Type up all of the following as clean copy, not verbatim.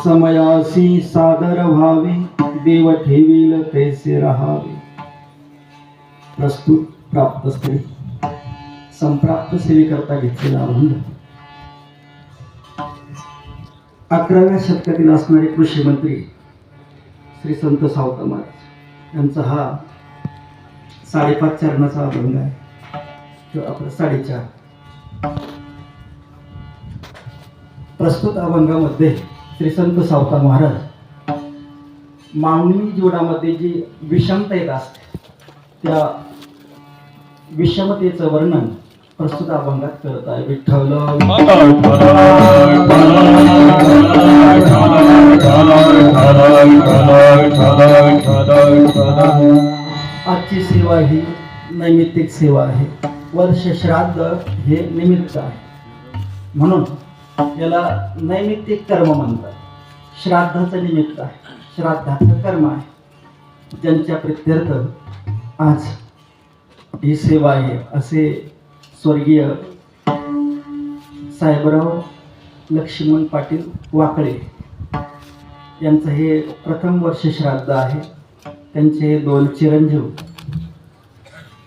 समयासी सादर व्हावे, देव ठेवील तैसे राहावे. प्रस्तुत प्राप्त स्त्री संप्राप्त सेवेकरता घेतलेला अभंग. 11व्या शतकातील असणारे कृषी मंत्री श्री संत सावता महाराज यांचा हा 5.5 चरणाचा अभंग आहे. किंवा आपला 4.5. प्रस्तुत अभंगामध्ये श्री संत सावता महाराज मानवी जीवनामध्ये जी विषमता येत असते त्या विषमतेचं वर्णन प्रस्तुत अभंगात करत आहे. विठ्ठल आजची सेवा ही नैमित्तिक सेवा आहे. वर्ष श्राद्ध हे निमित्त आहे म्हणून याला नैमित्तिक कर्म म्हणतात. श्राद्धाचं निमित्त आहे, श्राद्धाचं कर्म आहे. ज्यांच्या प्रित्यर्थ आज ही सेवा आहे असे स्वर्गीय साहेबराव लक्ष्मण पाटील वाकळे यांचं हे प्रथम वर्ष श्राद्ध आहे. त्यांचे 2 चिरंजीव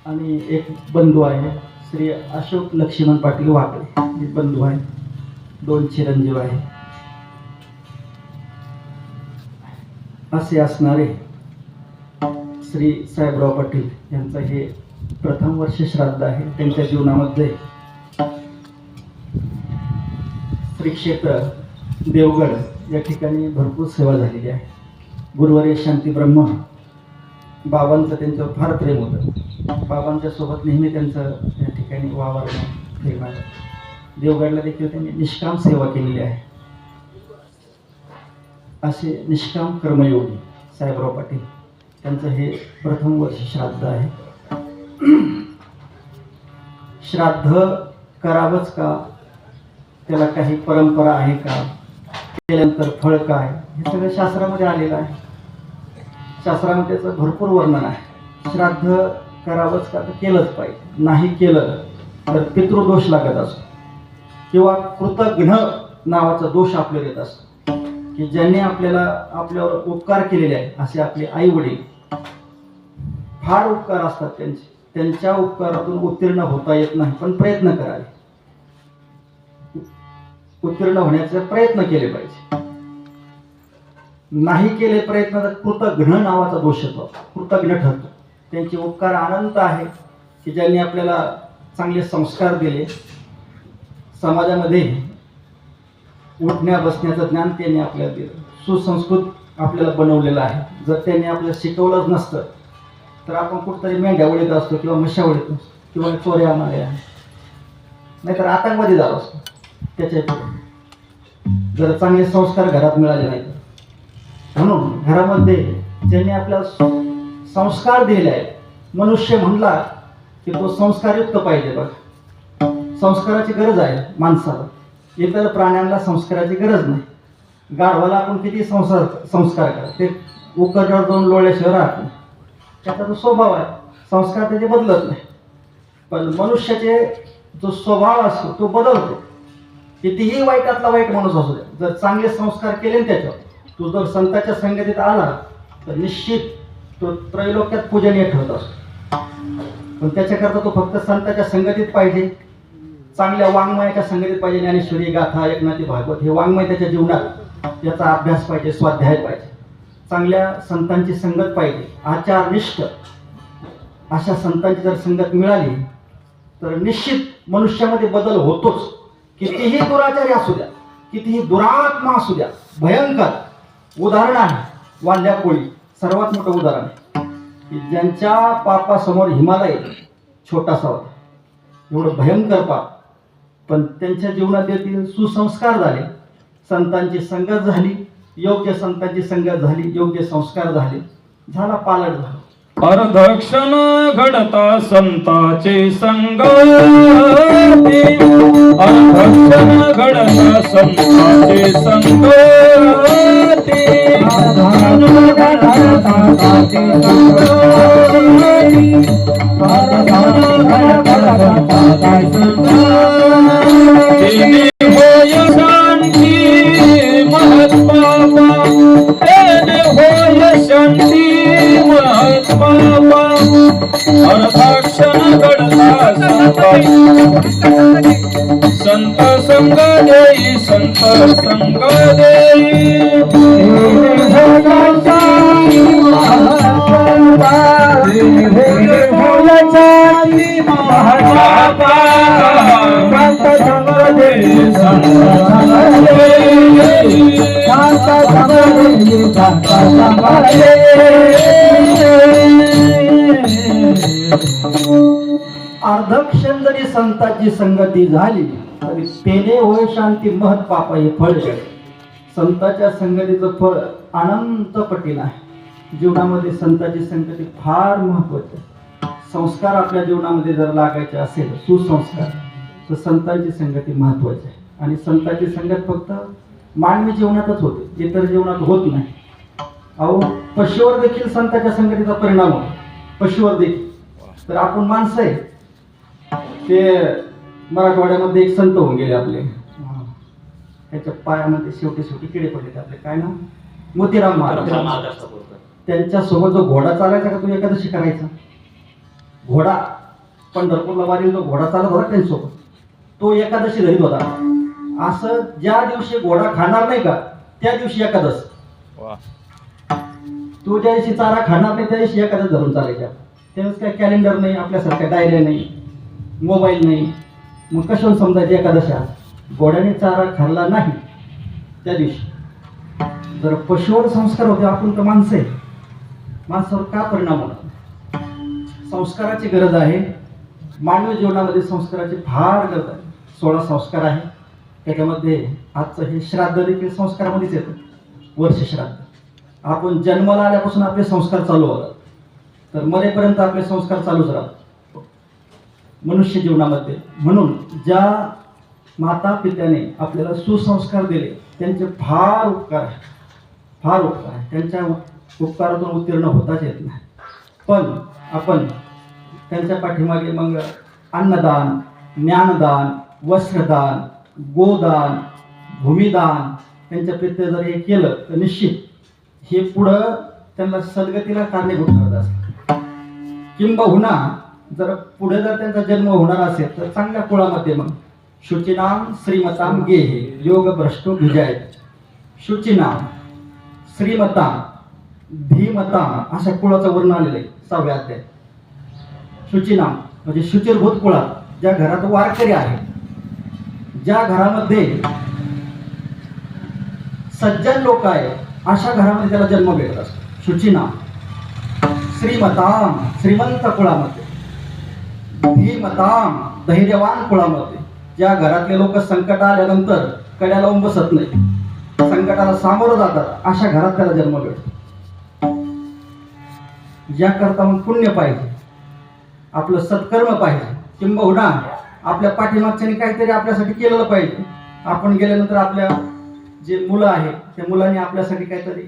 आणि एक बंधू आहे श्री अशोक लक्ष्मण पाटील वाकळे हे बंधू आहे. 2 चिरंजीव आहे. असे असणारे श्री साहेबराव पाटील यांचं हे प्रथम वर्ष श्राद्ध आहे. त्यांच्या जीवनामध्ये श्री क्षेत्र देवगड या ठिकाणी भरपूर सेवा झालेली आहे. गुरुवारी शांती ब्रह्म बाबांचं त्यांच्यावर फार प्रेम होतं. बाबांच्या सोबत नेहमी त्यांचं या ठिकाणी वावरणं फिरणं. देवगडला देखील त्यांनी निष्काम सेवा केलेली आहे. असे निष्काम कर्मयोगी साहेबराव पाटील त्यांचं हे प्रथम वर्ष श्राद्ध आहे. श्राद्ध करावंच का, त्याला काही परंपरा आहे का, केल्यानंतर फळ काय, हे सगळं शास्त्रामध्ये आलेलं आहे. शास्त्रामध्ये त्याचं भरपूर वर्णन आहे. श्राद्ध करावंच का तर केलंच पाहिजे, नाही केलं तर पितृदोष लागत असतो किंवा कृतघ्न नावाचा दोष आपल्याला येत असतो की ज्यांनी आपल्यावर उपकार केलेले आहेत असे आपले आई वडील फार उपकार असतात त्यांचे. त्यांच्या उपकारातून उत्तीर्ण होता येत नाही पण प्रयत्न करावे. उत्तीर्ण होण्याचे प्रयत्न केले पाहिजे. नाही केले प्रयत्न तर कृतघ्न नावाचा दोष येतो, कृतघ्न ठरतो. त्यांचे उपकार अनंत आहे की ज्यांनी आपल्याला चांगले संस्कार दिले, समाजामध्ये उठण्या बसण्याचं ज्ञान त्यांनी आपल्याला दिलं, सुसंस्कृत आपल्याला बनवलेलं आहे. जर त्यांनी आपल्याला शिकवलंच नसतं तर आपण कुठंतरी मेंढ्या वळीत असतो किंवा म्हशा वळीत असतो किंवा चोऱ्या माऱ्या नाहीतर आतंकवादी झालो असतो. त्याच्या जर चांगले संस्कार घरात मिळाले नाही म्हणून घरामध्ये ज्यांनी आपल्याला संस्कार दिले आहेत. मनुष्य म्हणला की तो संस्कारयुक्त पाहिजे. बघा, संस्काराची गरज आहे माणसाला. इतर प्राण्यांना संस्काराची गरज नाही. गाढवाला आपण किती संस्कार करा, ते उकरड्यावर जाऊन लोळल्याशिवाय राहत नाही. त्याचा जो स्वभाव आहे, संस्कार त्याचे बदलत नाही. पण मनुष्याचे जो स्वभाव असतो तो बदलतो. कितीही वाईटातला वाईट माणूस असू द्या, जर चांगले संस्कार केले त्याच्यावर, तो जर संतांच्या संगतीत आला तर निश्चित तो त्रैलोक्यात पूजनीय ठरत असतो. पण त्याच्याकरता तो फक्त संतांच्या संगतीत पाहिजे, चांगल्या वाङ्मयाच्या संगतीत पाहिजे. ज्ञानेश्वरी, गाथा, एकनाथी, भागवत हे वाङ्मय त्याच्या जीवनात याचा अभ्यास पाहिजे, स्वाध्याय पाहिजे. चांगल्या संतांची संगत पाहिजे, आचारनिष्ठ अशा संतांची जर संगत मिळाली तर निश्चित मनुष्यामध्ये बदल होतोच. कितीही दुराचारी असू द्या, कितीही दुरात्मा असू द्या, भयंकर उदाहरण आहे वाल्या कोळी. सर्वात मोठं उदाहरण आहे की ज्यांच्या पापासमोर हिमालय छोटासा होता, एवढं भयंकर पाप, पण त्यांच्या जीवनात येथील सुसंस्कार झाले, संतांची संगत झाली, योग्य संतांची संगत झाली, योग्य संस्कार झाले, झाला पालट झाला. अर्धक्षण घडता संताचे संगती, अर्धक्षण घडता संताचे संगती, तिने होय शांती महत्त्व अर्धक्षण घडता संत संग देई संत संग अर्धक्षण जरी संतांची संगती झाली तरी तेने होय शांती महत पाप हे फळ संतांच्या संगतीचं फळ अनंत पटीन आहे. जीवनामध्ये संतांची संगती फार महत्वाची आहे. संस्कार आपल्या जीवनामध्ये जर लागायचे असेल सुसंस्कार तर संतांची संगती महत्वाची आहे. आणि संतांची संगत फक्त मानवी जीवनातच होते, इतर जीवनात होत नाही. अहो पशुवर देखील संतांच्या संगतीचा परिणाम होतो. पशुवर देखील तर आपण माणसं आहे ते मराठवाड्यामध्ये एक संत होऊन गेले आपले, त्याच्या पायामध्ये शेवटी किडे पडले. आपले काय नाव? मोतीराम महाराज. त्यांच्यासोबत जो घोडा चालायचा का तो एकादशी करायचा घोडा, पंढरपूरला वारीला जो घोडा चालत होता त्यांच्यासोबत तो एकादशी धरीत होता. असं ज्या दिवशी घोडा खाणार नाही का त्या दिवशी एकादश, तो ज्या दिवशी चारा खाणार नाही त्या दिवशी एकादश धरून चालायच्या. त्यावेळेस काय कॅलेंडर नाही, आपल्यासारख्या डायऱ्या नाही, मोबाईल नाही. मग कशावर समजायचे एकादशा? घोड्याने चारा खाल्ला नाही त्या दिवशी. जर पशुवर संस्कार होते, आपण तर माणसं आहे, माणसावर का परिणाम होणार? संस्काराची गरज आहे. मानवी जीवनामध्ये संस्काराची फार गरज आहे. 16 संस्कार आहे. त्याच्यामध्ये आजचं हे श्राद्ध देखील संस्कारामध्येच येतं. वर्ष श्राद्ध. आपण जन्माला आल्यापासून आपले संस्कार चालू होतात तर मरेपर्यंत आपले संस्कार चालूच राहतात मनुष्य जीवनामध्ये. म्हणून ज्या माता पित्याने आपल्याला सुसंस्कार दिले त्यांचे फार उपकार आहे, फार उपकार आहे. त्यांच्या उपकारातून उत्तीर्ण होताच येत नाही. पण आपण त्यांच्या पाठीमागे मग अन्नदान, ज्ञानदान, वस्त्रदान, गोदान, भूमिदान त्यांच्या प्रीत्य जर हे केलं तर निश्चित हे पुढं त्यांना सद्गतीला कारणीभूत ठरत असतं. किंबहुना जर पुढे जर त्यांचा जन्म होणार असेल तर चांगल्या कुळामध्ये मग शुचिनाम श्रीमताम गेहे योग भ्रष्टो भिजाय. शुचिनाम श्रीमताम धीमताम अशा कुळाचं वर्णन आलेलं आहे 6व्या अध्यायात. शुचिनाम म्हणजे शुचिरभूत कुळात, ज्या घरात वारकरी आहे, ज्या घरामध्ये सज्जन लोक आहे अशा घरामध्ये त्याला जन्म भेटत असतो. शुचिनाम श्रीमताम श्रीमंत कुळामध्ये, धीमताम धैर्यवान कुळामध्ये, ज्या घरातले लोक संकट आल्यानंतर कड्या लावून बसत नाही, संकटाला सामोरं जातात अशा घरात त्याला जन्म भेटतो. याकरता मग पुण्य पाहिजे, आपलं सत्कर्म पाहिजे, किंबहुना आपल्या पाठीमागच्याने काहीतरी आपल्यासाठी केलेलं पाहिजे. आपण गेल्यानंतर आपल्या जे मुलं आहेत त्या मुलांनी आपल्यासाठी काहीतरी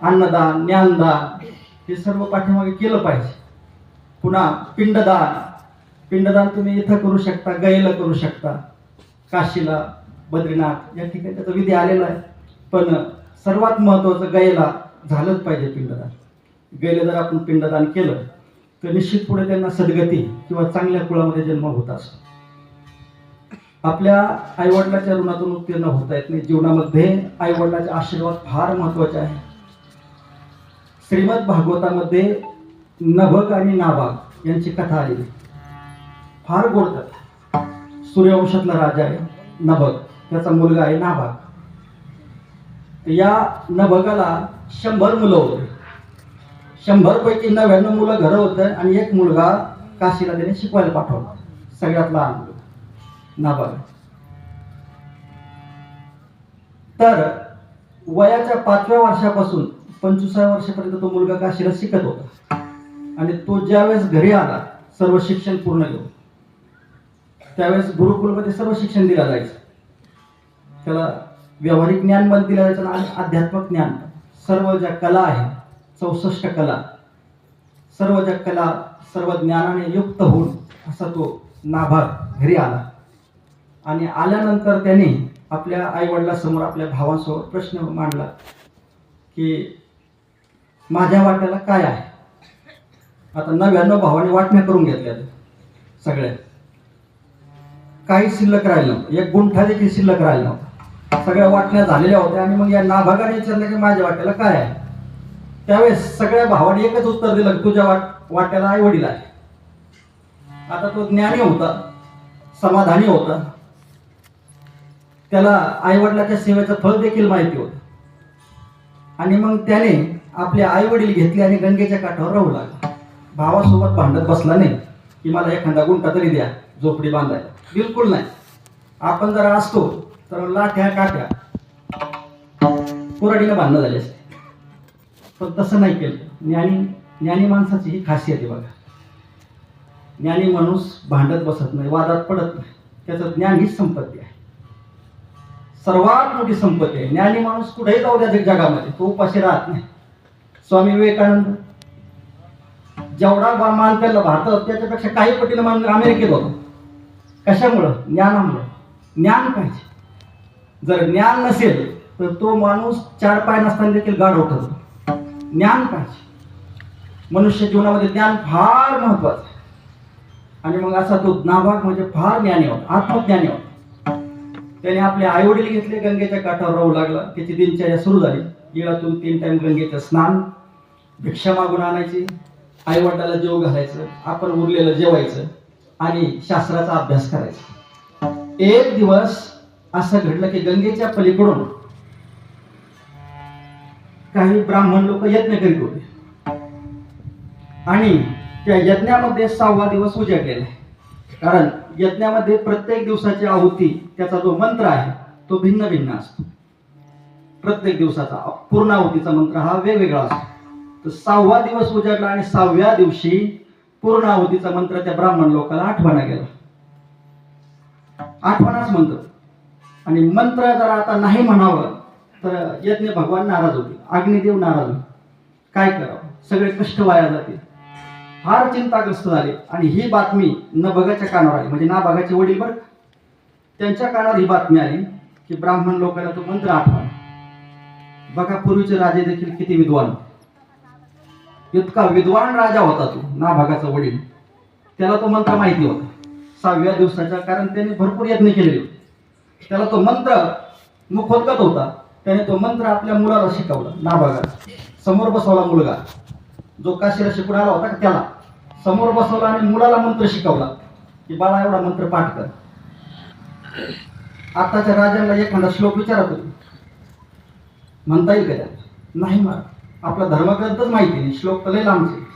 अन्नदान, ज्ञानदान हे सर्व पाठीमागे केलं पाहिजे. पुन्हा पिंडदान, पिंडदान तुम्ही इथं करू शकता, गयेला करू शकता, काशीला, बद्रीनाथ या ठिकाणी त्याचा विधी आलेला आहे. पण सर्वात महत्त्वाचं गयेला झालंच पाहिजे पिंडदान. गयेला जर आपण पिंडदान केलं तर निश्चित पुढे त्यांना सद्गती किंवा चांगल्या कुळामध्ये जन्म होत असतो. आपल्या आईवडिलाच्या ऋणातून उत्तीर्ण होता येत नाही. जीवनामध्ये आईवडिलाचे आशीर्वाद फार महत्त्वाचे आहे. श्रीमद भागवतामध्ये नभग आणि नाभाग यांची कथा आलेली, फार गोड कथा. सूर्यवंशातला राजा आहे नभग, त्याचा मुलगा आहे नाभाग. या नभगाला 100 मुलं होते. 100 पैकी 99 मुलं घरं होतं आणि एक मुलगा काशीला त्याने शिकवायला पाठवला, सगळ्यात लहान मुलगा नाभाग. तर वयाच्या 5व्या वर्षापासून 25व्या वर्षापर्यंत तो मुलगा काशीला शिकत होता. आणि तो ज्यावेळेस घरी आला सर्व शिक्षण पूर्ण घेऊन, त्यावेळेस गुरुकुलमध्ये सर्व शिक्षण दिलं जायचं. त्याला व्यावहारिक ज्ञान पण दिलं जायचं आणि आध्यात्मिक ज्ञान. सर्व ज्या कला आहे 64 कला, सर्व ज्या कला सर्व ज्ञानाने युक्त होऊन असा तो नाभाग घरी आला. आणि आल्यानंतर त्याने आपल्या आईवडिलांसमोर आपल्या भावांसमोर प्रश्न मांडला की माझ्या वाट्याला काय आहे. आता 99 भावाने वाटण्या करून घेतल्या सगळ्या, काही शिल्लक राहिलं नव्हतं, एक गुंठा देखील शिल्लक राहिला नव्हता. सगळ्या वाटण्या झालेल्या होत्या. आणि मग या नाभागाने विचारलं की माझ्या वाट्याला काय आहे. त्यावेळेस सगळ्या भावाने एकच उत्तर दिलं की तुझ्या वाट्याला आई वडील आहे. आता तो ज्ञानी होता, समाधानी होता, त्याला आई वडिलाच्या सेवेचं फळ देखील माहिती होतं. आणि मग त्याने आपले आई वडील घेतले आणि गंगेच्या काठावर राहू लागला. भावासोबत भांडत बसला नाही की मला एखादा गुंठा तरी द्या झोपडी बांधायला, बिलकुल नाही. आपण जर असतो तर लाठ्या काठ्या कुऱ्हाडीनं भांडणं झाले असते, पण तसं नाही केलं. ज्ञानी माणसाची ही खासियत आहे बघा. ज्ञानी माणूस भांडत बसत नाही, वादात पडत नाही. त्याचं ज्ञान हीच संपत्ती आहे, सर्वात मोठी संपत्ती आहे. ज्ञानी माणूस कुठेही जाऊ द्या जगामध्ये, तो उपाशी राहत नाही. स्वामी विवेकानंद जेवढा मान त्याला भारतात त्याच्यापेक्षा काही पटीनं मान अमेरिकेत होता. कशामुळं? ज्ञानामुळं. ज्ञान पाहिजे. जर ज्ञान नसेल तर तो माणूस 4 पाय नसताना देखील गाढ उठतो. ज्ञान पाहिजे. मनुष्य जीवनामध्ये ज्ञान फार महत्वाचं आहे. आणि मग असा तो नाभाग म्हणजे फार ज्ञानी होता, आत्मज्ञानी होता. त्याने आपले आई वडील घेतले, गंगेच्या काठावर राहू लागला. त्याची दिनचर्या सुरू झाली. येळातून 3 टाइम गंगेचं स्नान, भिक्षा मागून आणायची, आई वडिलाला जेव घालायचं, आपण उरलेलं जेवायचं आणि शास्त्राचा अभ्यास करायचा. एक दिवस असं घडलं की गंगेच्या पलीकडून काही ब्राह्मण लोक यज्ञ करीत होते. आणि त्या यज्ञामध्ये 6वा दिवस उजाडलेला आहे. कारण यज्ञामध्ये प्रत्येक दिवसाची आहुती, त्याचा जो मंत्र आहे तो भिन्न भिन्न असतो. प्रत्येक दिवसाचा पूर्णाहुतीचा मंत्र हा वेगवेगळा असतो. तर 6वा दिवस उजाडला आणि 6व्या दिवशी पूर्णाहुतीचा मंत्र त्या ब्राह्मण लोकांना आठवणा गेला. आठवणाच मंत्र. आणि मंत्र जर आता नाही म्हणावं तर यज्ञ भगवान नाराज होतील, अग्निदेव नाराज होतील. काय करावं, सगळे कष्ट वाया जातील. फार चिंताग्रस्त झाले. आणि ही बातमी नभगाच्या कानावर आली, म्हणजे नाभागाचे वडील बरं, त्यांच्या कानावर ही बातमी आली की ब्राह्मण लोकांना तो मंत्र आठवा. बघा पूर्वीचे राजे देखील किती विद्वान, इतका विद्वान राजा होता तो नाभागाचा वडील. त्याला तो मंत्र माहिती होता 6व्या दिवसाच्या, कारण त्याने भरपूर यज्ञ केलेले होते. त्याला तो मंत्र मुखोद्गत होता. त्याने तो मंत्र आपल्या मुलाला शिकवला. नाभागाला समोर बसवला, मुलगा जो काशीला शिकून आला होता त्याला समोर बसवला आणि मुलाला मंत्र शिकवला की बाळा एवढा मंत्र पाठ कर. आताच्या राजांना एखादा श्लोक विचारत होते, म्हणता येईल का त्याला? नाही, मला आपला धर्मग्रंथच माहिती नाही, श्लोक तर लय लांबचे.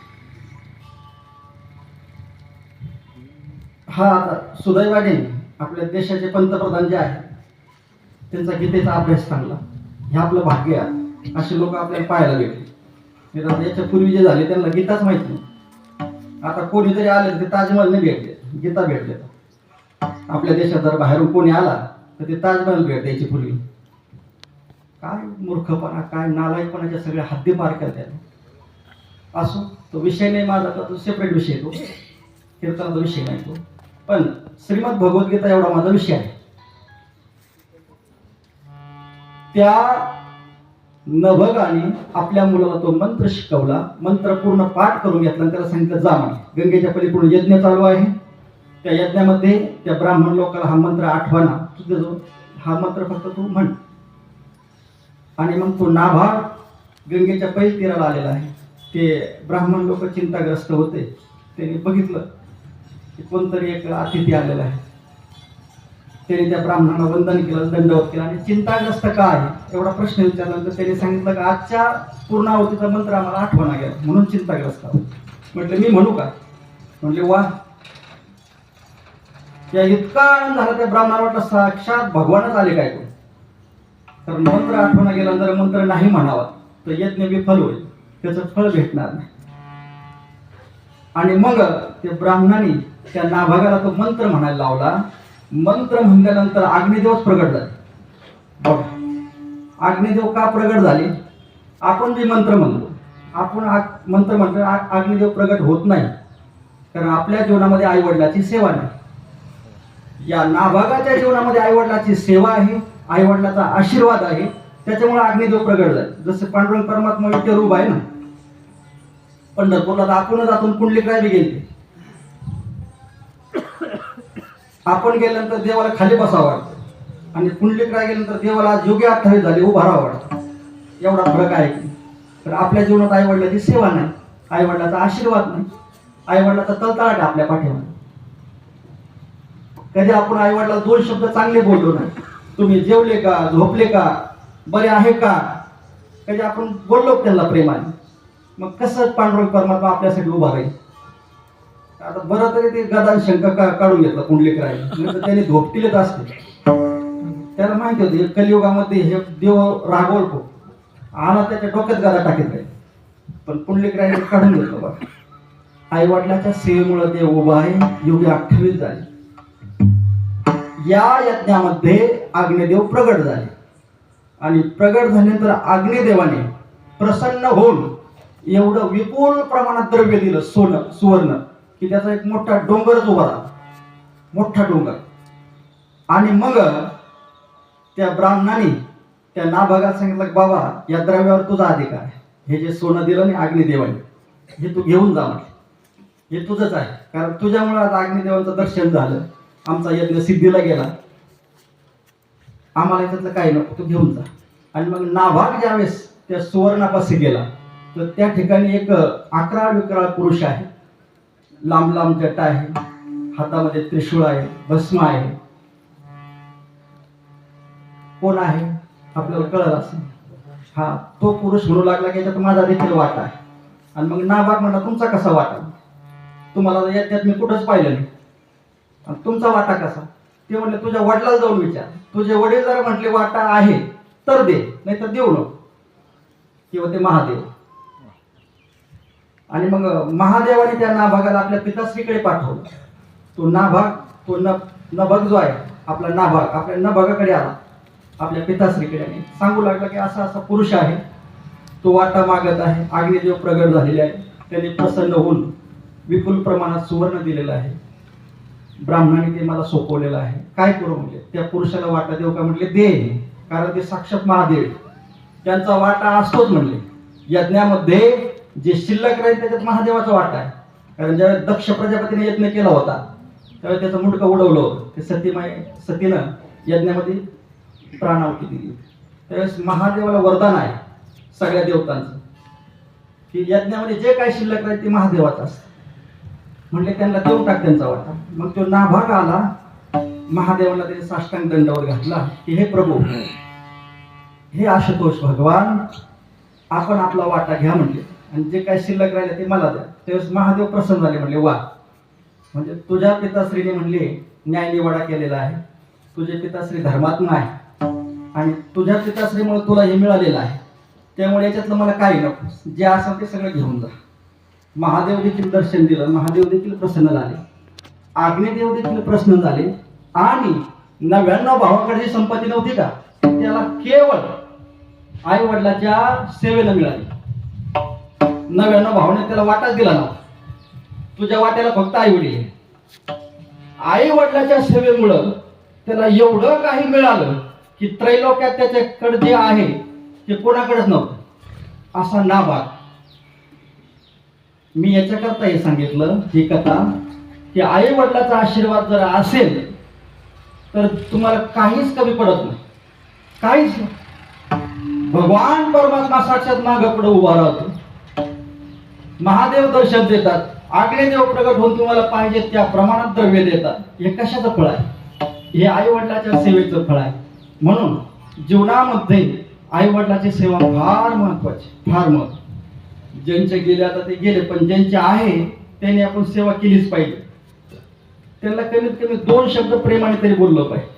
हा आता सुदैवाने आपल्या देशाचे पंतप्रधान जे आहेत त्यांचा गीतेचा अभ्यास चांगला, हे आपलं भाग्य आहे. असे लोक आपल्याला पाहायला भेटले. याच्या पूर्वी जे झाले त्यांना गीताच माहिती नाही. आता कोणी जरी आले ते ताजमहल नाही भेटले, गीता भेटले. आपल्या देशात जर बाहेरून कोणी आला तर ते ताजमहल भेट द्यायची पूर्वी. काय मूर्खपणा, काय नालायकपणाच्या सगळ्या हद्दी पार करतात. असो, तो विषय नाही माझा, तो सेपरेट विषय, तो कीर्तनाचा विषय नाही तो. पण श्रीमद भगवद्गीता एवढा माझा विषय आहे. त्या नभगाने आपल्या मुलाला तो मंत्र शिकवला. मंत्र पूर्ण पाठ करून घेतला आणि त्याला सांगितलं जा म्हणे, गंगेच्या पलीकडून यज्ञ चालू आहे. त्या यज्ञामध्ये त्या ब्राह्मण लोकांना हा मंत्र आठवणा, तुझं जो हा मंत्र फक्त तू म्हण. आणि मग तो नाभाग गंगेच्या पैल तीराला आलेला आहे. ते ब्राह्मण लोक चिंताग्रस्त होते. त्यांनी बघितलं की कोणतरी एक अतिथी आलेला आहे. त्याने त्या ब्राह्मणाला वंदन केलं, दंडवत केला. आणि चिंताग्रस्त का आहे एवढा प्रश्न विचारल्यानंतर त्याने सांगितलं की आजच्या पूर्णाहुतीचा मंत्र आम्हाला आठवणा गेला म्हणून चिंताग्रस्त आहोत. म्हटलं मी म्हणू का? म्हटले वा. त्या इतका आनंद झाला त्या ब्राह्मणाला, वाटलं साक्षात भगवानच आले काय कोण. तर मंत्र आठवणा गेल्यानंतर मंत्र नाही म्हणावा तर यज्ञ विफल होईल, त्याचं फळ भेटणार नाही. आणि मग त्या ब्राह्मणाने त्या नाभागाला तो मंत्र म्हणायला लावला. मंत्र म्हणल्यानंतर अग्निदेवच प्रगट झाले. बघा अग्निदेव का प्रगट झाले? आपण जे मंत्र म्हणतो, आपण मंत्र म्हणतो अग्निदेव प्रगट होत नाही, कारण आपल्या जीवनामध्ये आई वडिलाची सेवा नाही. या नाभागाच्या जीवनामध्ये आई वडिलाची सेवा आहे, आई वडिलाचा आशीर्वाद आहे, त्याच्यामुळे अग्निदेव प्रगट झाले. जसे पांडुरंग परमात्मा विद्यारूप आहे ना, पंढरपूरला तर आपणच आतून पुंडलिकराय बी गेले. आपण गेल्यानंतर देवाला खाली बसावं वाटतं आणि पुंडलिकराय गेल्यानंतर देवाला आज योग्य 28 झाले उभा राहावं वाटतं. एवढा फरक आहे की. तर आपल्या जीवनात आईवडिलाची सेवा नाही, आईवडिलाचा आशीर्वाद नाही, आईवडिलाचा तळतळाट आहे आपल्या पाठीमागे. कधी आपण आईवडिलाला 2 शब्द चांगले बोललो नाही. तुम्ही जेवले का, झोपले का, बरे आहे का, कधी आपण बोललो त्यांना प्रेमाने. मग कसं पांडुरंग परमात्मा आपल्यासाठी उभा राहील. आता बरं तरी ते गदान शंका काढून घेतलं पुंडलिकराय, नाही तर त्याने धोपटीलेच असते. त्याला माहिती होते कलियुगामध्ये हे देव रागवल खूप, आला त्याच्या डोक्यात गदा टाकीत राहील. पण पुंडलिकरायने काढून घेतलं. बघा, आई वडिलाच्या सेवेमुळे देव उभा आहे. योगी 28 झाले. या यज्ञामध्ये अग्निदेव प्रगट झाले आणि प्रगट झाल्यानंतर अग्निदेवाने प्रसन्न होऊन एवढं विपुल प्रमाणात द्रव्य दिलं, सोनं सुवर्ण, की त्याचा एक मोठा डोंगरच उभा राहिला, मोठा डोंगर. आणि मग त्या ब्राह्मणाने त्या नाभागाला सांगितलं की बाबा, या द्रव्यावर तुझा अधिकार आहे. हे जे सोनं दिलं नाही अग्निदेवाने, हे तू घेऊन जा, म्हटलं हे तुझंच आहे. कारण तुझ्यामुळे आज अग्निदेवांचं दर्शन झालं, आमचा यज्ञ सिद्धीला गेला, आम्हाला याच्यातलं काही नको, तू घेऊन जा. आणि मग नाभाग ज्यावेळेस त्या सुवर्णापाशी गेला तर त्या ठिकाणी एक 11 विक्राळ पुरुष आहे. लांब लांब जटा आहे, हातामध्ये त्रिशूळ आहे, भस्म आहे. कोण आहे आपल्याला कळलं असं. हा तो पुरुष म्हणू लागला की याच्यात माझा देखील वाटा आहे. आणि मग नाभाग म्हणला तुमचा कसा वाटा, तुम्हाला याच्यात मी कुठंच पाहिलं नाही, तुमचा वाटा कसा. ते म्हणले तुझ्या वडिलाला जाऊन विचार, तुझे वडील जर म्हटले वाटा आहे तर दे, नाही तर देऊ नको. किंवा ते महादेव. आणि मग महादेवाने त्या नाभागाला आपल्या पिताश्रीकडे पाठवलं. तो नाभाग, तो नभग जो आहे आपला नाभाग, आपल्या नभगाकडे आला, आपल्या पिताश्रीकडे, आणि सांगू लागला की असा असा पुरुष आहे, तो वाटा मागत आहे. अग्निदेव प्रगट झालेले आहे, त्यांनी प्रसन्न होऊन विपुल प्रमाणात सुवर्ण दिलेलं आहे. ब्राह्मणाने ते मला सोपवलेलं आहे, काय करू म्हणले. त्या पुरुषाला वाटा देऊ का म्हटले, दे, कारण ते साक्षात महादेव, त्यांचा वाटा असतोच म्हणले. यज्ञामध्ये जे शिल्लक राहील त्याच्यात महादेवाचा वाटा आहे. कारण ज्यावेळेस दक्ष प्रजापतीने यज्ञ केला होता त्यावेळेस त्याचं मुंडकं उडवलं होतं. ते सतीनं यज्ञामध्ये प्राणाहुती दिली. त्यावेळेस महादेवाला वरदान आहे सगळ्या देवतांचं की यज्ञामध्ये जे काही शिल्लक राहील ते महादेवाचं असतं. म्हणले त्यांना देऊन टाक त्यांचा वाटा. मग तो नाभाग आला, महादेवाला त्याने साष्टांग दंडावर घातला की हे प्रभू, हे आशुतोष भगवान, आपण आपला वाटा घ्या म्हणले, आणि जे काही शिल्लक राहिले ते मला द्या. त्यावेळेस महादेव प्रसन्न झाले. म्हणले वा, म्हणजे तुझ्या पिताश्रीने म्हणले न्यायनिवाडा केलेला आहे, तुझे पिताश्री धर्मात्मा आहे आणि तुझ्या पिताश्रीमुळे तुला हे मिळालेलं आहे, त्यामुळे याच्यातलं मला काही नको, जे असेल ते सगळं घेऊन जा. महादेव देखील दर्शन दिलं, महादेव देखील प्रसन्न झाले, अग्निदेव देखील प्रसन्न झाले. आणि 99 भावाकडे जी संपत्ती नव्हती का, त्याला केवळ आई वडिलाच्या सेवेला मिळाली. 99 भावाने त्याला वाटाच दिला नव्हता. तुझ्या वाट्याला फक्त आई वडील आहे. आई वडिलाच्या सेवेमुळं त्याला एवढं काही मिळालं की त्रैलोक्यात त्याच्याकडे जे आहे ते कोणाकडेच नव्हतं. असा नाभाग. मी याच्याकरता हे सांगितलं ही कथा की आई वडिलाचा आशीर्वाद जर असेल तर तुम्हाला काहीच कमी पडत नाही, काहीच. भगवान परमात्मा साक्षात मागं पुढे उभा राहतो. महादेव दर्शन देतात, अग्निदेव प्रगट होऊन तुम्हाला पाहिजे त्या प्रमाणात द्रव्य देतात. हे कशाचं फळ आहे? हे आई वडिलाच्या सेवेचं फळ आहे. म्हणून जीवनामध्ये आई वडिलाची सेवा फार महत्वाची, फार महत्वाची. ज्यांचे गेले आता ते गेले, पण ज्यांचे आहे त्यांनी आपण सेवा केलीच पाहिजे. त्यांना कमीत कमी 2 शब्द प्रेमाने तरी बोललं पाहिजे.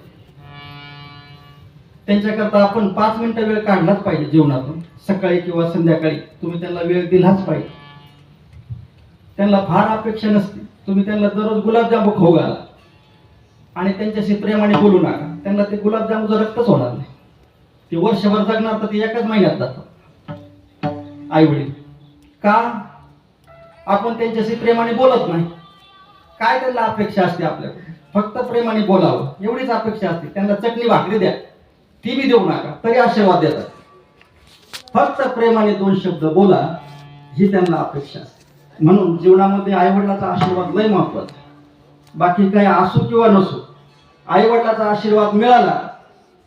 त्यांच्याकरता आपण 5 मिनिटं वेळ काढलाच पाहिजे जीवनातून. सकाळी किंवा संध्याकाळी तुम्ही त्यांना वेळ दिलाच पाहिजे. त्यांना फार अपेक्षा नसते. तुम्ही त्यांना दररोज गुलाबजामू खाऊ घाला आणि त्यांच्याशी प्रेमाने बोलू नका. त्यांना ते गुलाबजामूचं रक्तच होणार नाही. ते वर्षभर जगणार तर ते एकाच महिन्यात जातात आई वडील. का? आपण त्यांच्याशी प्रेमाने बोलत नाही. काय त्यांना अपेक्षा असते आपल्याकडे? फक्त प्रेमाने बोलावं एवढीच अपेक्षा असते. त्यांना चटणी भाकरी द्या, ती बी देऊ नका तरी आशीर्वाद देतात. फक्त प्रेमाने 2 शब्द बोला ही त्यांना अपेक्षा असते. म्हणून जीवनामध्ये आईवडिलाचा आशीर्वाद लय महत्वाचा आहे. बाकी काही असो किंवा नसो, आईवडिलाचा आशीर्वाद मिळाला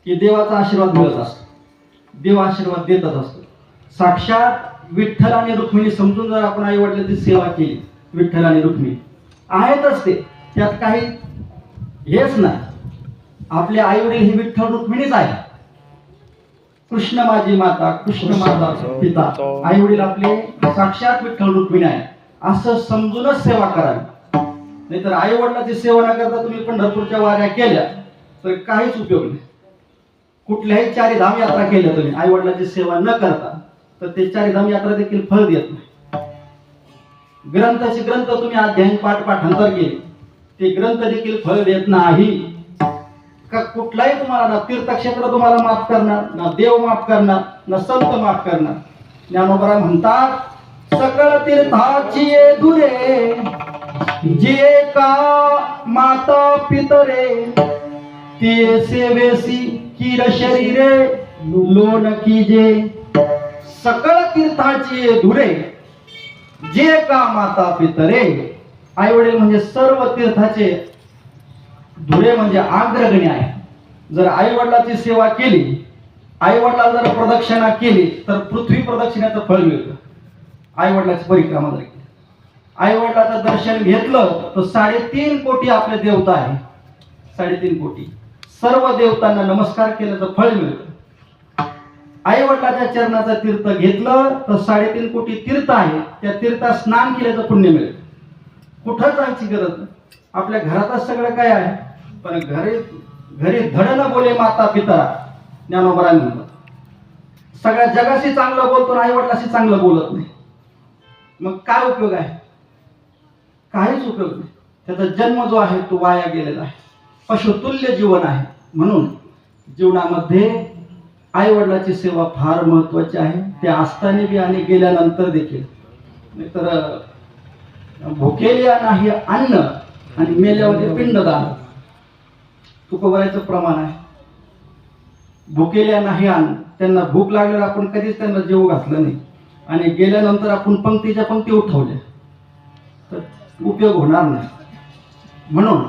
की देवाचा आशीर्वाद मिळत असतो. देव आशीर्वाद देतच असतो. साक्षात विठ्ठल आणि रुक्मिणी समजून जर आपण आईवडिलाची सेवा केली, विठ्ठल आणि रुक्मिणी आहेतच ते, त्यात काही हेच नाही. आपले आईवडील हे विठ्ठल रुक्मिणीच आहे. कृष्ण माझी माता, कृष्ण माझा पिता, आईवडील आपले साक्षात विठ्ठल रुक्मिणी आहे असं समजूनच सेवा करावी. नाहीतर आई वडिलांची सेवा न करता तुम्ही पंढरपूरच्या वाऱ्या केल्या तर काहीच उपयोग नाही. कुठल्याही चारीधाम यात्रा केल्या तुम्ही आई वडिलांची सेवा न करता तर ते चारीधाम यात्रा देखील फळ देत नाही. ग्रंथाचे ग्रंथ तुम्ही अध्ययन पाठांतर केले, ते ग्रंथ देखील फळ देत नाही. का कुठलाही तुम्हाला ना तीर्थक्षेत्र तुम्हाला माफ करणार, ना देव माफ करणार, ना संत माफ करणार. ज्ञानोबा म्हणतात, सकळ तीर्थाची दुरे जे का माता पितरे, ते सेवेसी किर शरीरे लोन कीजे. सकळ तीर्थाची धुरे जे का माता पितरे, आई वडील म्हणजे सर्व तीर्थाचे धुरे म्हणजे अग्रगणी आहे. जर आई वडिलाची सेवा केली, आई वडिलाला जर प्रदक्षिणा केली तर पृथ्वी प्रदक्षिणेचं फळ मिळतं. आई वडिलाची परिक्रमा जर केली, आई वडिलाचं दर्शन घेतलं तर 3.5 कोटी आपले देवता आहे. 3.5 कोटी सर्व देवतांना नमस्कार केल्याचं फळ मिळतं. आई वडिलाच्या चरणाचं तीर्थ घेतलं तर 3.5 कोटी तीर्थ आहे, त्या तीर्थात स्नान केल्याचं पुण्य मिळतं. कुठं जायची गरज नाही, आपल्या घरातच सगळं काय आहे. पण घरी धड न बोले माता पिता, ज्ञानोबा म्हणतात. सगळ्या जगाशी चांगलं बोलतो आणि आई वडिलाशी चांगलं बोलत नाही, मग काय उपयोग आहे? काहीच उपयोग नाही. त्याचा जन्म जो आहे तो वाया गेलेला आहे. पशुतुल्य जीवन आहे. म्हणून जीवनामध्ये आई वडिलाची सेवा फार महत्वाची आहे. ते असताना बी आणि गेल्यानंतर देखील. नाहीतर भुकेल्या नाही अन्न आणि मेल्यावर पिंडदान, तुकोबरायचं प्रमाण आहे. भुकेल्या नाही अन्न, त्यांना भूक लागल्यावर आपण कधीच त्यांना जेवू घातलं नाही आणि गेल्यानंतर आपण पंक्तीच्या पंक्ती उठवल्या तर उपयोग होणार नाही. म्हणून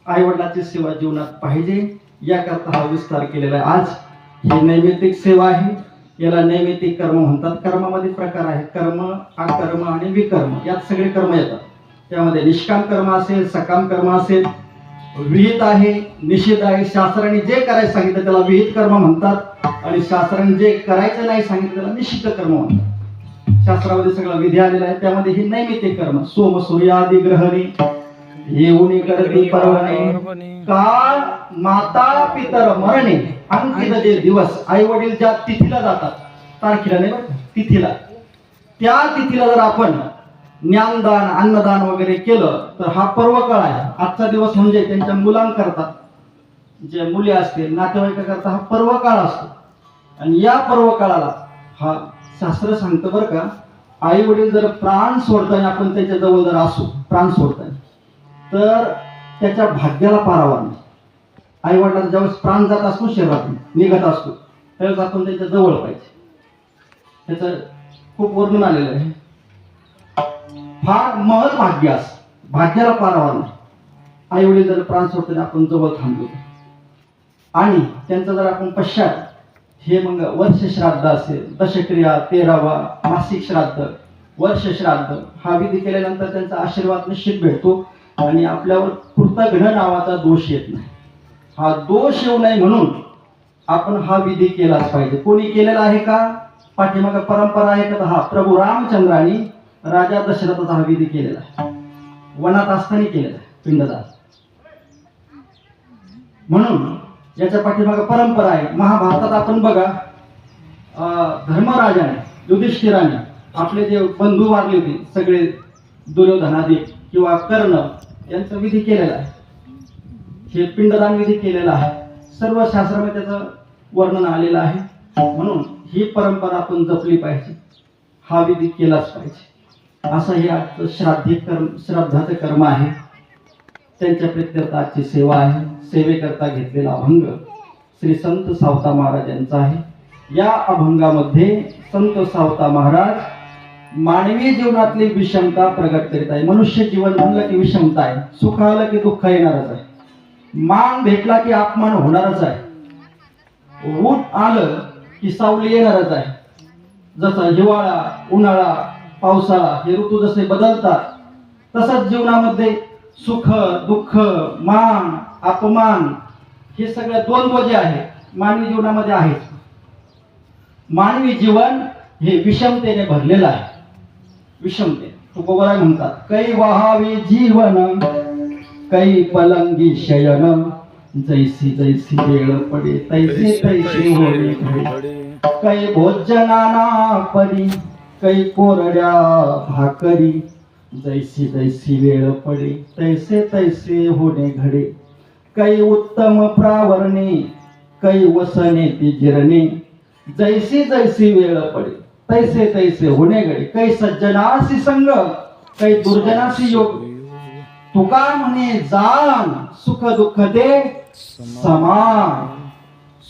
आई वडिलाची सेवा जीवनात पाहिजे, याकरता हा विस्तार केलेला आहे. आज ही नैमित्तिक सेवा आहे. याला नैमित्तिक कर्म म्हणतात. कर्मामध्ये प्रकार आहे, कर्म, अकर्म आणि विकर्म, यात सगळे कर्म येतात. त्यामध्ये निष्काम कर्म असेल, सकाम कर्म असेल, विहित आहे, निषिद्ध आहे. शास्त्राने जे करायचं सांगितलं त्याला विहित कर्म म्हणतात आणि शास्त्राने जे करायचं नाही सांगितलं त्याला निषिद्ध कर्म म्हणतात. शास्त्रामध्ये सगळं विधी आलेला आहे. त्यामध्ये ही नैमित्तिक कर्म, सोम सूर्यादी ग्रहणी येऊनी करती पर्वणी, काळ माता पितर मरणे अंकित जे दिवस. आई वडील ज्या तिथीला जातात, तारखेला नाही बरं, तिथीला, त्या तिथीला जर आपण ज्ञानदान, अन्नदान वगैरे केलं तर हा पर्व काळ आहे. आजचा दिवस म्हणजे त्यांच्या मुलांकरता, जे मुली असतील नातेवाईकाकरता हा पर्व काळ असतो. आणि या पर्व काळाला हा शास्त्र सांगतं बरं का, आई वडील जर प्राण सोडताना आपण त्याच्या जवळ जर असू, प्राण सोडताना, तर त्याच्या भाग्याला पारावा नाही. आई वडिलांचा ज्यावेळेस प्राण जात असतो, शरीरातून निघत असतो, त्यावेळेस आपण त्याच्या जवळ पाहिजे. त्याचं खूप वर्णन आलेलं आहे. फार महत् भाग्य असं, भाग्याला पारावा नाही. आई वडील जर प्राण सोडताना आपण जवळ थांबलो आणि त्यांचा जर आपण पश्चात, हे मग वर्ष श्राद्ध असेल, दशक्रिया, 13वा, मासिक श्राद्ध, वर्ष श्राद्ध, हा विधी केल्यानंतर त्यांचा आशीर्वाद निश्चित भेटतो आणि आपल्यावर कृतघ्न नावाचा दोष येत नाही. हा दोष येऊ नये म्हणून आपण हा विधी केलाच पाहिजे. कोणी केलेला आहे का? पाठीमाग परंपरा आहे का? हा प्रभू रामचंद्रांनी राजा दशरथाचा हा विधी केलेला आहे. वनात असताना केलेला आहे पिंडदान. म्हणून याच्या पाठीमाग परंपरा आहे. महाभारतात आपण बघा, धर्मराजाने, युधिष्ठिराने आपले जे बंधू वारले होते सगळे, दुर्योधनादी किंवा कर्ण, यांचा विधी केलेला आहे. हे पिंडदान विधी केलेला आहे. सर्व शास्त्रामध्ये त्याचं वर्णन आलेलं आहे. म्हणून ही परंपरा आपण जपली पाहिजे, हा विधी केलाच पाहिजे. असं हे आजचं श्राद्धाचं कर्म आहे. त्यांच्या प्रित्यर्थ आजची सेवा आहे. सेवेकरता घेतलेला अभंग श्री संत सावता महाराज यांचा आहे. या अभंगामध्ये संत सावता महाराज मानवी जीवनातली विषमता प्रगट करीत आहे. मनुष्य जीवन म्हणलं की विषमता आहे. सुख आलं की दुःख येणारच आहे. मान भेटला की अपमान होणारच आहे. ऊट आलं की सावली येणारच आहे. जसं हिवाळा, उन्हाळा, पावसाळा हे ऋतू जसे बदलतात तसंच जीवनामध्ये सुख, दुःख, मान, अपमान हे सगळे द्वंद्व जे आहे मानवी जीवनामध्ये आहेत. मानवी जीवन हे विषमतेने भरलेलं आहे. विषमते तुकोबराय म्हणतात, कै वहावे जीवन कै पलंगी शयन, जैसी जैसी वेळ पडे तैसे तैसे होणे घडे. कै भोजनाना परी कै कोरड्या भाकरी, जैसी जैसी वेळ पडे तैसे तैसे होणे घडे. कै उत्तम प्रावरणे कै वसने ती जिरणे, जैसी जैसी वेळ पडे तैसे तैसे होणे घडे. कै सज्जनासी संग कै दुर्जनासी योग, तुका म्हणे जाण सुख दुःख ते समान.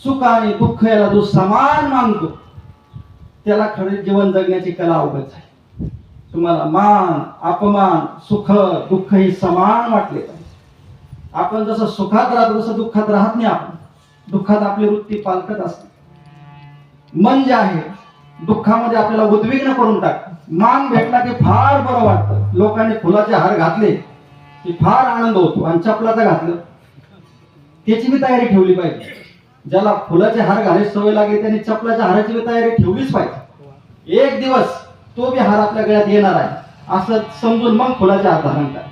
सुख आणि दुःख याला जो समान मानतो त्याला खरे जीवन जगण्याची कला अवगत आहे. तुम्हाला मान, अपमान, सुख दुःख ही समान वाटले पाहिजे. आपण जसं सुखात राहतो तसं दुःखात राहत नाही. आपण दुःखात आपली वृत्ती पालटत असते. मन जे आहे दुःखामध्ये आपल्याला उद्विग्न करून टाकतं. मान भेटला की फार बरं वाटतं. लोकांनी फुलाचे हार घातले की फार आनंद होतो आणि चपलाचं घातलं त्याची बी तयारी ठेवली पाहिजे. ज्याला फुलाचे हार घालायची सवय लागली त्यांनी चपलाच्या हाराची बी तयारी ठेवलीच पाहिजे. एक दिवस तो बी हार आपल्या गळ्यात येणार आहे असं समजून मग फुलाचे हार धारण करा.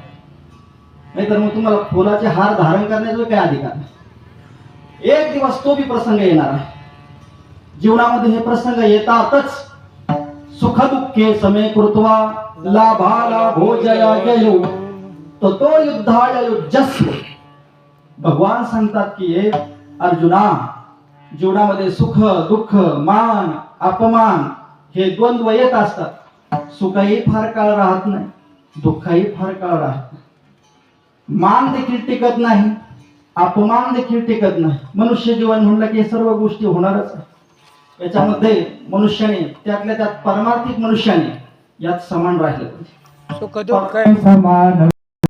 नाहीतर मग तुम्हाला फुलाचे हार धारण करण्याचा काय अधिकार नाही. एक दिवस तो बी प्रसंग येणार आहे. जीवनामध्ये हे प्रसंग येतातच. सुख दुःखे समे कृत्वा लाभाला भोजया जयो ततो युद्धाय युज्यस्व. भगवान सांगतात की हे अर्जुना, जीवनामध्ये सुख दुःख मान अपमान हे द्वंद्व येत असतात. सुखही फार काळ राहत नाही, दुःखही फार काळ राहत नाही. मान देखील टिकत नाही, अपमान देखील टिकत नाही. मनुष्य जीवन म्हणलं की हे सर्व गोष्टी होणारच आहे. याच्यामध्ये मनुष्याने त्यातल्या त्यात परमार्थिक मनुष्याने यात समान राहिलं पाहिजे. सुख दुःख समान